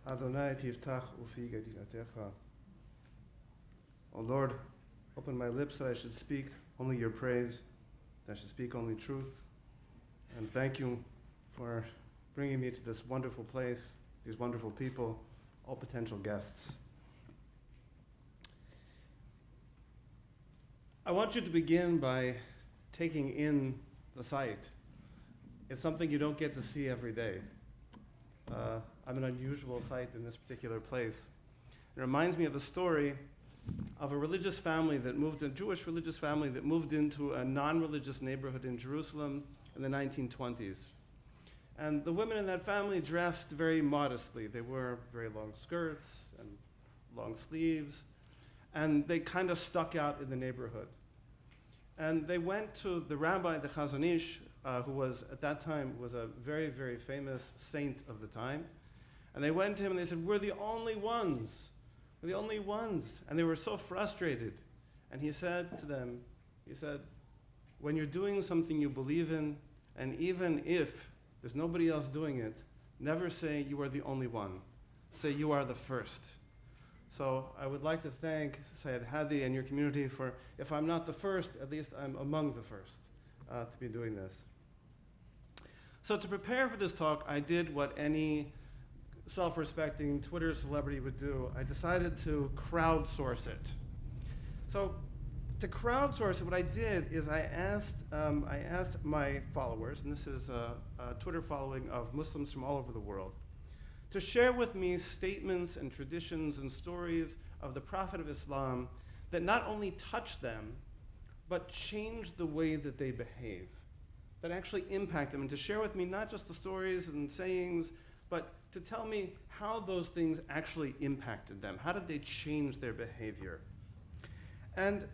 Adonai tiftach ufi gedinatecha. O Lord, open my lips that I should speak only your praise, that I should speak only truth. And thank you for bringing me to this wonderful place, these wonderful people, all potential guests. I want you to begin by taking in the site. It's something you don't get to see every day. I'm an unusual sight in this particular place. It reminds me of a story of a religious family that moved, a Jewish religious family that moved into a non-religious neighborhood in Jerusalem in the 1920s. And the women in that family dressed very modestly. They wore very long skirts and long sleeves, and they kind of stuck out in the neighborhood. And they went to the rabbi, the Chazon Ish, who was, at that time, was a very, very famous saint of the time. And they went to him and they said, we're the only ones. We're the only ones. And they were so frustrated. And he said to them, he said, when you're doing something you believe in, and even if there's nobody else doing it, never say you are the only one. Say you are the first. So I would like to thank Syed Hadi and your community for, if I'm not the first, at least I'm among the first to be doing this. So to prepare for this talk, I did what any self-respecting Twitter celebrity would do. I decided to crowdsource it. So to crowdsource it, what I did is I asked my followers, and this is a Twitter following of Muslims from all over the world, to share with me statements and traditions and stories of the Prophet of Islam that not only touch them, but change the way that they behave, that actually impact them, and to share with me not just the stories and sayings, but to tell me how those things actually impacted them. How did they change their behavior? And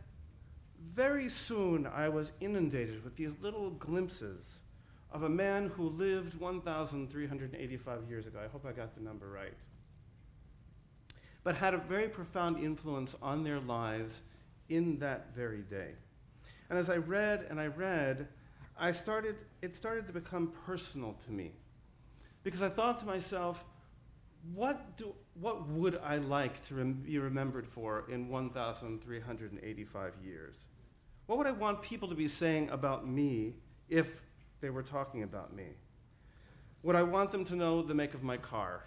very soon I was inundated with these little glimpses of a man who lived 1,385 years ago. I hope I got the number right. But had a very profound influence on their lives in that very day. And as I read and I read, it started to become personal to me. Because I thought to myself, what would I like to be remembered for in 1,385 years? What would I want people to be saying about me if they were talking about me? Would I want them to know the make of my car?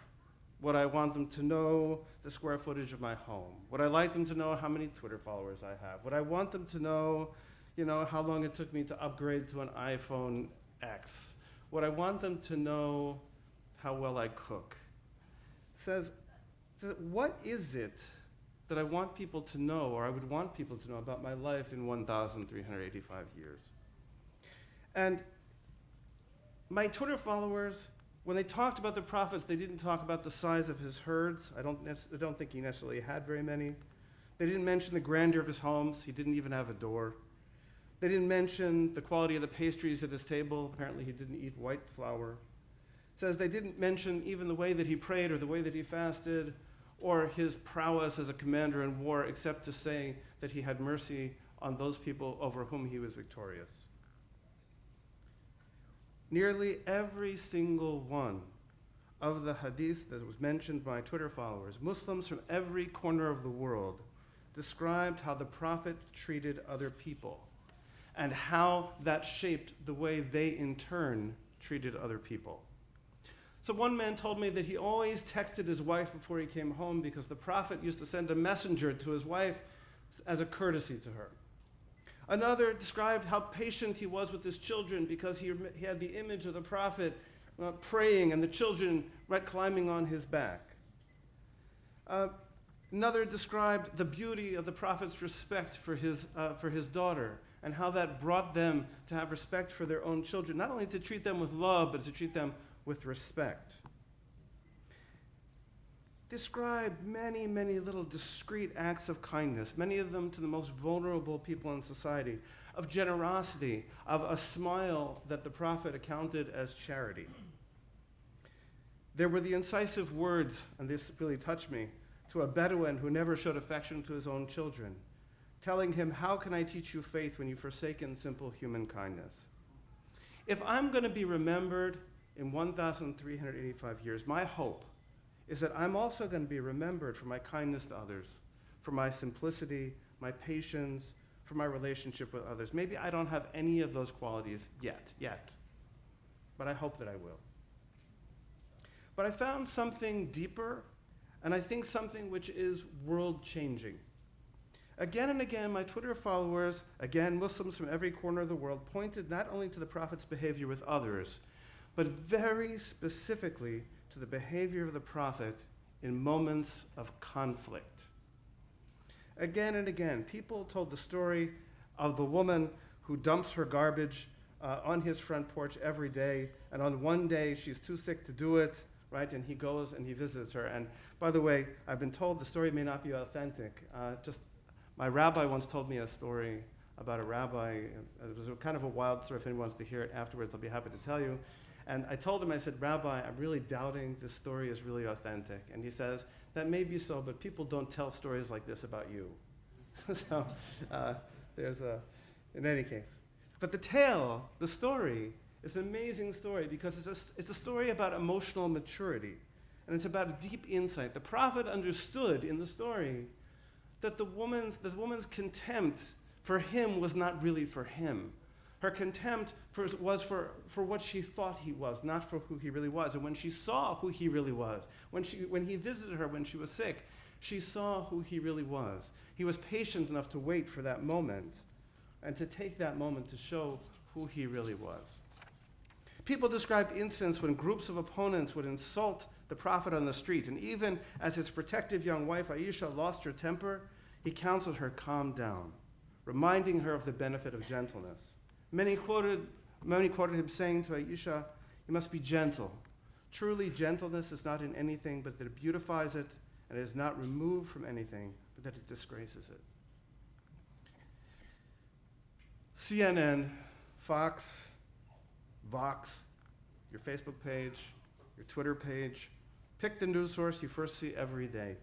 Would I want them to know the square footage of my home? Would I like them to know how many Twitter followers I have? Would I want them to know, how long it took me to upgrade to an iPhone X? Would I want them to know how well I cook? Says, what is it that I want people to know, or I would want people to know about my life in 1,385 years? And my Twitter followers, when they talked about the prophets, they didn't talk about the size of his herds. I don't think he necessarily had very many. They didn't mention the grandeur of his homes. He didn't even have a door. They didn't mention the quality of the pastries at his table. Apparently he didn't eat white flour. It says they didn't mention even the way that he prayed or the way that he fasted or his prowess as a commander in war, except to say that he had mercy on those people over whom he was victorious. Nearly every single one of the hadith that was mentioned by Twitter followers, Muslims from every corner of the world, described how the Prophet treated other people and how that shaped the way they in turn treated other people. So one man told me that he always texted his wife before he came home because the Prophet used to send a messenger to his wife as a courtesy to her. Another described how patient he was with his children because he had the image of the Prophet praying and the children climbing on his back. Another described the beauty of the Prophet's respect for his daughter and how that brought them to have respect for their own children, not only to treat them with love, but to treat them with respect. Described many, many little discreet acts of kindness, many of them to the most vulnerable people in society, of generosity, of a smile that the Prophet accounted as charity. There were the incisive words, and this really touched me, to a Bedouin who never showed affection to his own children, telling him, how can I teach you faith when you've forsaken simple human kindness? If I'm going to be remembered in 1,385 years, my hope is that I'm also going to be remembered for my kindness to others, for my simplicity, my patience, for my relationship with others. Maybe I don't have any of those qualities yet, but I hope that I will. But I found something deeper, and I think something which is world-changing. Again and again, my Twitter followers, again, Muslims from every corner of the world, pointed not only to the Prophet's behavior with others, but very specifically to the behavior of the Prophet in moments of conflict. Again and again, people told the story of the woman who dumps her garbage on his front porch every day, and on one day she's too sick to do it, right? And he goes and he visits her. And by the way, I've been told the story may not be authentic. My rabbi once told me a story about a rabbi. It was kind of a wild story. If anyone wants to hear it afterwards, I'll be happy to tell you. And I told him, I said, Rabbi, I'm really doubting this story is really authentic. And he says, that may be so, but people don't tell stories like this about you. So in any case. But the tale, the story, is an amazing story because it's a story about emotional maturity. And it's about a deep insight. The Prophet understood in the story that the woman's contempt for him was not really for him. Her contempt was for what she thought he was, not for who he really was. And when she saw who he really was, when he visited her when she was sick, she saw who he really was. He was patient enough to wait for that moment and to take that moment to show who he really was. People described incidents when groups of opponents would insult the Prophet on the street, and even as his protective young wife Aisha lost her temper, he counseled her, calm down, reminding her of the benefit of gentleness. Many quoted him saying to Aisha, you must be gentle. Truly, gentleness is not in anything, but that it beautifies it, and it is not removed from anything, but that it disgraces it. CNN, Fox, Vox, your Facebook page, your Twitter page, pick the news source you first see every day.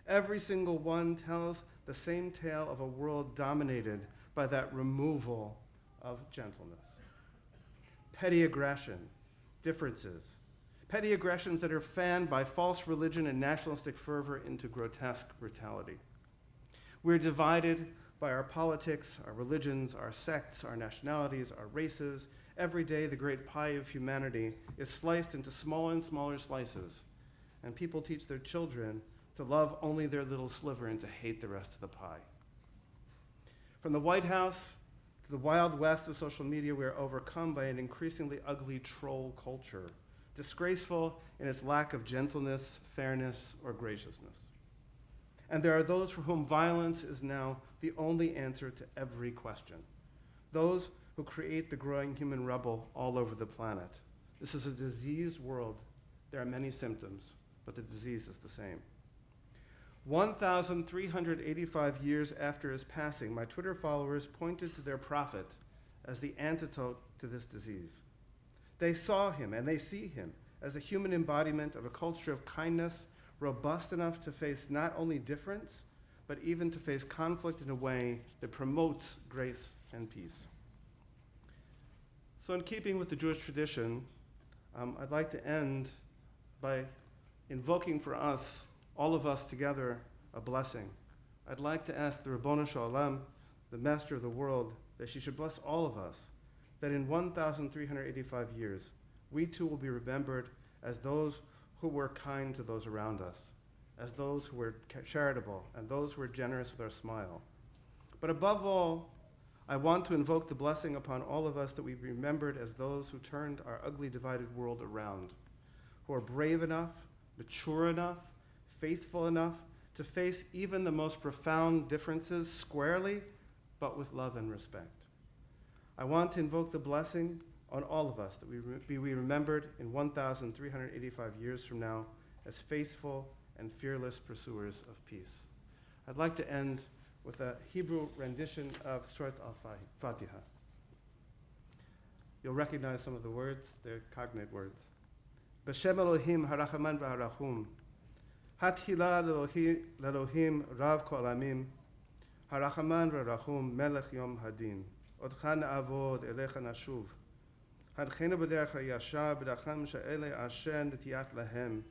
Every single one tells the same tale of a world dominated by that removal of gentleness. Petty aggression, differences, petty aggressions that are fanned by false religion and nationalistic fervor into grotesque brutality. We're divided by our politics, our religions, our sects, our nationalities, our races. Every day, the great pie of humanity is sliced into smaller and smaller slices, and people teach their children to love only their little sliver and to hate the rest of the pie. From the White House to the Wild West of social media, we are overcome by an increasingly ugly troll culture, disgraceful in its lack of gentleness, fairness, or graciousness. And there are those for whom violence is now the only answer to every question. Those who create the growing human rubble all over the planet. This is a diseased world. There are many symptoms, but the disease is the same. 1,385 years after his passing, my Twitter followers pointed to their prophet as the antidote to this disease. They saw him, and they see him, as a human embodiment of a culture of kindness, robust enough to face not only difference, but even to face conflict in a way that promotes grace and peace. So in keeping with the Jewish tradition, I'd like to end by invoking for us, all of us together, a blessing. I'd like to ask the Ribono Shel Olam, the Master of the world, that she should bless all of us, that in 1,385 years, we too will be remembered as those who were kind to those around us, as those who were charitable, and those who were generous with our smile. But above all, I want to invoke the blessing upon all of us that we be remembered as those who turned our ugly, divided world around, who are brave enough, mature enough, faithful enough to face even the most profound differences squarely, but with love and respect. I want to invoke the blessing on all of us that we be remembered in 1,385 years from now as faithful and fearless pursuers of peace. I'd like to end with a Hebrew rendition of Surat al-Fatiha. You'll recognize some of the words, they're cognate words. B'Shem Elohim harachaman v'harachum, Hatchila l'Elohim Rav Kol Amim, Harachaman v'Rachum Melech Yom Hadin, Otcha na'avod elecha nashuv, Hadchenu b'derech ha'yashar b'dacham she'ele asher netiyat lahem,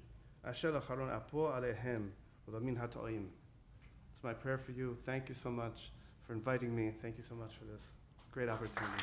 Asher Acharon Apo Alehem Ulamin Hatoim. It's my prayer for you. Thank you so much for inviting me. Thank you so much for this great opportunity.